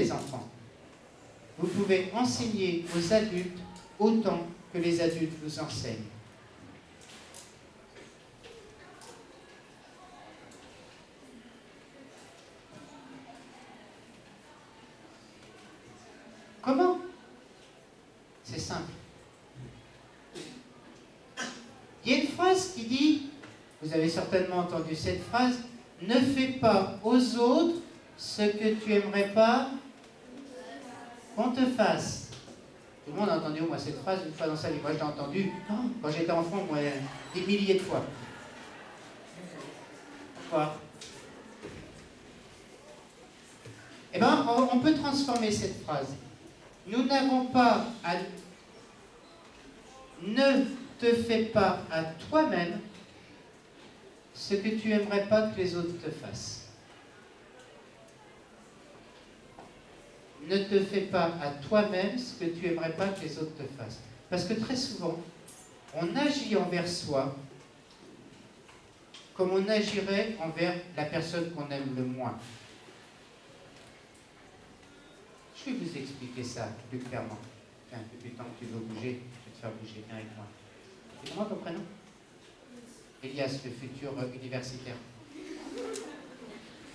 les enfants. Vous pouvez enseigner aux adultes autant que les adultes vous enseignent. Comment? C'est simple. Il y a une phrase qui dit, vous avez certainement entendu cette phrase, ne fais pas aux autres ce que tu n'aimerais pas qu'on te fasse. Tout le monde a entendu au moins cette phrase une fois dans sa vie. Moi, je l'ai entendue quand j'étais enfant, moi, des milliers de fois. Pourquoi? Eh bien, on peut transformer cette phrase. Nous n'avons pas à... Ne te fais pas à toi-même ce que tu n'aimerais pas que les autres te fassent. Ne te fais pas à toi-même ce que tu n'aimerais pas que les autres te fassent. Parce que très souvent, on agit envers soi comme on agirait envers la personne qu'on aime le moins. Je vais vous expliquer ça plus clairement. Tiens, depuis le temps que tu veux bouger, je vais te faire bouger. Viens avec moi. C'est comment ton prénom? Elias, le futur universitaire.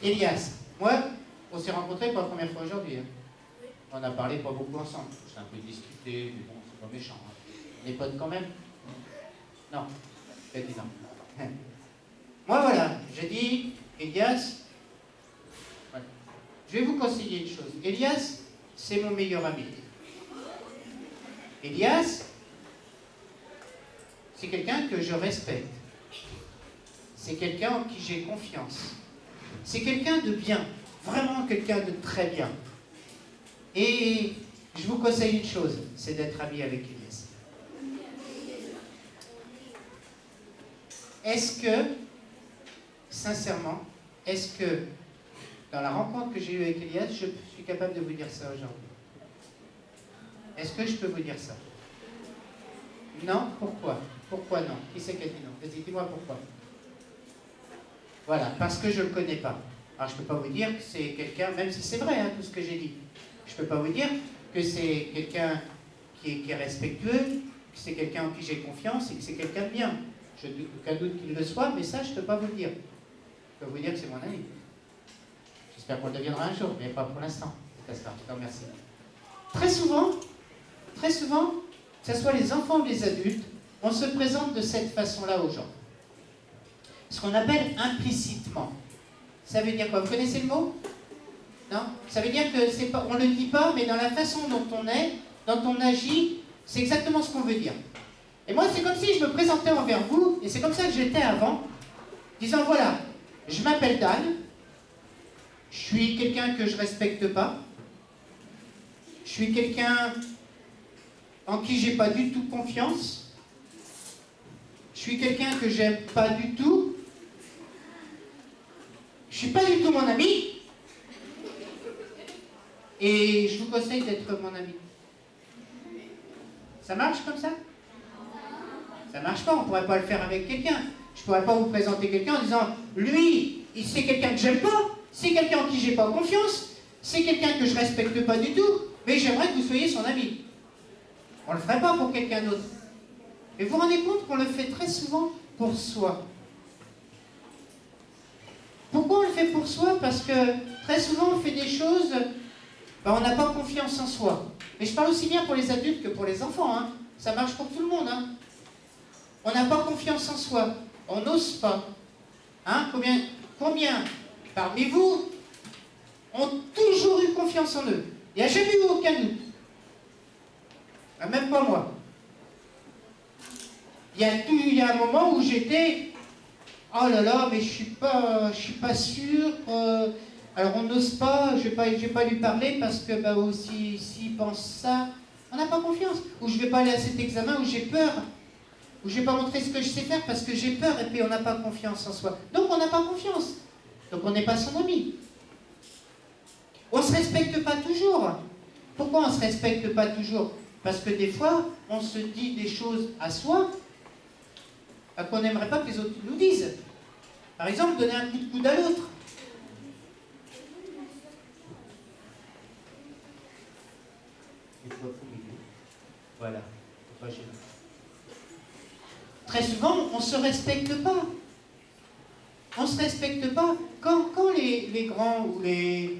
Elias, moi, on s'est rencontrés pour la première fois aujourd'hui. Hein. On a parlé pas beaucoup ensemble. C'est un peu discuté, mais bon, c'est pas méchant. Hein. On est potes quand même? Non, je dis non. Moi, voilà, je dis, Elias, voilà. Je vais vous conseiller une chose. Elias, c'est mon meilleur ami. Elias, c'est quelqu'un que je respecte. C'est quelqu'un en qui j'ai confiance. C'est quelqu'un de bien, vraiment quelqu'un de très bien. Et je vous conseille une chose, c'est d'être ami avec Elias. Est-ce que, sincèrement, est-ce que, dans la rencontre que j'ai eue avec Elias, je suis capable de vous dire ça aujourd'hui? Est-ce que je peux vous dire ça? Non? Pourquoi? Pourquoi non? Qui c'est qui a dit non? Vas-y, dis-moi pourquoi. Voilà, parce que je ne le connais pas. Alors je ne peux pas vous dire que c'est quelqu'un, même si c'est vrai, hein, tout ce que j'ai dit, je ne peux pas vous dire que c'est quelqu'un qui est respectueux, que c'est quelqu'un en qui j'ai confiance et que c'est quelqu'un de bien. Je n'ai aucun doute qu'il le soit, mais ça, je ne peux pas vous le dire. Je peux vous dire que c'est mon ami. J'espère qu'on le deviendra un jour, mais pas pour l'instant. Je te remercie. Très souvent, que ce soit les enfants ou les adultes, on se présente de cette façon-là aux gens. Ce qu'on appelle implicitement. Ça veut dire quoi? Vous connaissez le mot? Non? Ça veut dire que c'est pas, on ne le dit pas, mais dans la façon dont on est, dont on agit, c'est exactement ce qu'on veut dire. Et moi, c'est comme si je me présentais envers vous, et c'est comme ça que j'étais avant, disant voilà, je m'appelle Dan, je suis quelqu'un que je respecte pas, je suis quelqu'un en qui j'ai pas du tout confiance, je suis quelqu'un que j'aime pas du tout, je suis pas du tout mon ami, et je vous conseille d'être mon ami. Ça marche comme ça? Ça marche pas, on pourrait pas le faire avec quelqu'un. Je pourrais pas vous présenter quelqu'un en disant lui, c'est quelqu'un que j'aime pas, c'est quelqu'un en qui j'ai pas confiance, c'est quelqu'un que je respecte pas du tout, mais j'aimerais que vous soyez son ami. On le ferait pas pour quelqu'un d'autre. Et vous vous rendez compte qu'on le fait très souvent pour soi. Pourquoi on le fait pour soi? Parce que très souvent on fait des choses, on n'a pas confiance en soi. Mais je parle aussi bien pour les adultes que pour les enfants. Hein. Ça marche pour tout le monde. Hein. On n'a pas confiance en soi. On n'ose pas. Hein? Combien parmi vous ont toujours eu confiance en eux? Il n'y a jamais eu aucun doute. Même pas moi. Il y a un moment où j'étais, oh là là, mais je suis pas sûr. Alors on n'ose pas, je vais pas lui parler parce que s'il pense ça, on n'a pas confiance. Ou je vais pas aller à cet examen où j'ai peur. Ou je vais pas montrer ce que je sais faire parce que j'ai peur et puis on n'a pas confiance en soi. Donc on n'a pas confiance. Donc on n'est pas son ami. On ne se respecte pas toujours. Pourquoi on ne se respecte pas toujours? Parce que des fois, on se dit des choses à soi qu'on n'aimerait pas que les autres nous disent. Par exemple, donner un coup de coude à l'autre. Voilà. C'est pas gênant. Très souvent, on ne se respecte pas. On ne se respecte pas. Quand les grands ou les...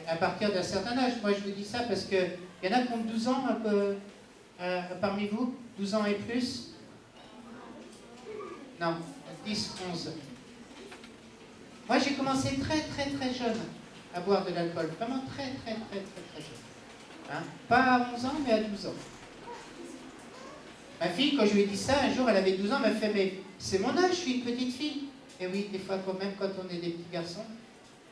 à partir d'un certain âge, moi je vous dis ça parce qu'il y en a qui ont 12 ans un peu, parmi vous, 12 ans et plus. Non, 10, 11. Moi j'ai commencé très très très jeune à boire de l'alcool. Vraiment très très très très très jeune. Hein? Pas à 11 ans, mais à 12 ans. Ma fille, quand je lui ai dit ça, un jour elle avait 12 ans, elle m'a fait « Mais c'est mon âge, je suis une petite fille. » Et oui, des fois, même quand on est des petits garçons,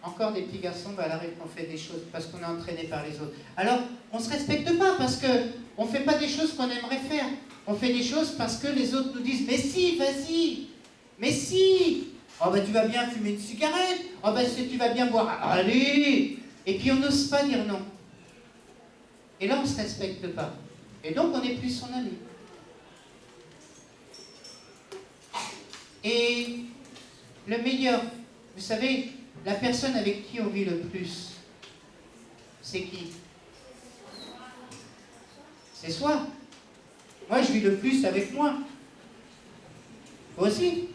encore des petits garçons, bah, elle arrive qu'on fait des choses parce qu'on est entraîné par les autres. Alors, on ne se respecte pas parce qu'on ne fait pas des choses qu'on aimerait faire. On fait des choses parce que les autres nous disent « Mais si, vas-y! Mais si! Oh bah tu vas bien fumer une cigarette! Oh bah tu vas bien boire... Allez !» Et puis on n'ose pas dire non. Et là, on ne se respecte pas. Et donc, on n'est plus son ami. Et le meilleur, vous savez, la personne avec qui on vit le plus, c'est qui? C'est soi. Moi, je vis le plus avec moi. Toi aussi.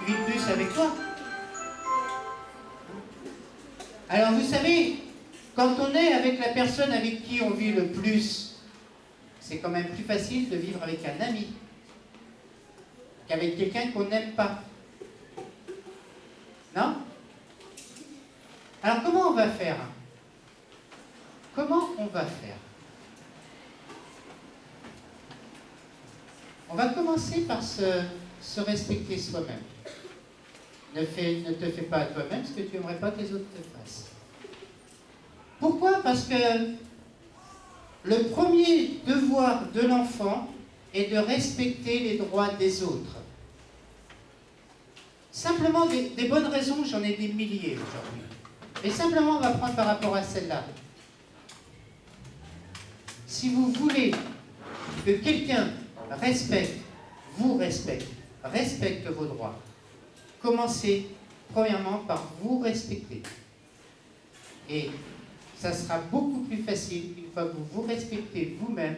Tu vis le plus avec toi. Alors, vous savez, quand on est avec la personne avec qui on vit le plus, c'est quand même plus facile de vivre avec un ami qu'avec quelqu'un qu'on n'aime pas. Non? Alors, comment on va faire? Comment on va faire? On va commencer par se respecter soi-même. Ne te fais pas à toi-même ce que tu n'aimerais pas que les autres te fassent. Pourquoi? Parce que le premier devoir de l'enfant est de respecter les droits des autres. Simplement des bonnes raisons, j'en ai des milliers aujourd'hui. Mais simplement, on va prendre par rapport à celle-là. Si vous voulez que quelqu'un vous respecte vos droits, commencez premièrement par vous respecter. Et ça sera beaucoup plus facile, une fois que vous vous respectez vous-même,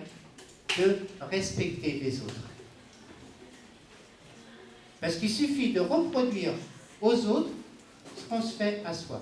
de respecter les autres. Parce qu'il suffit de reproduire aux autres ce qu'on se fait à soi.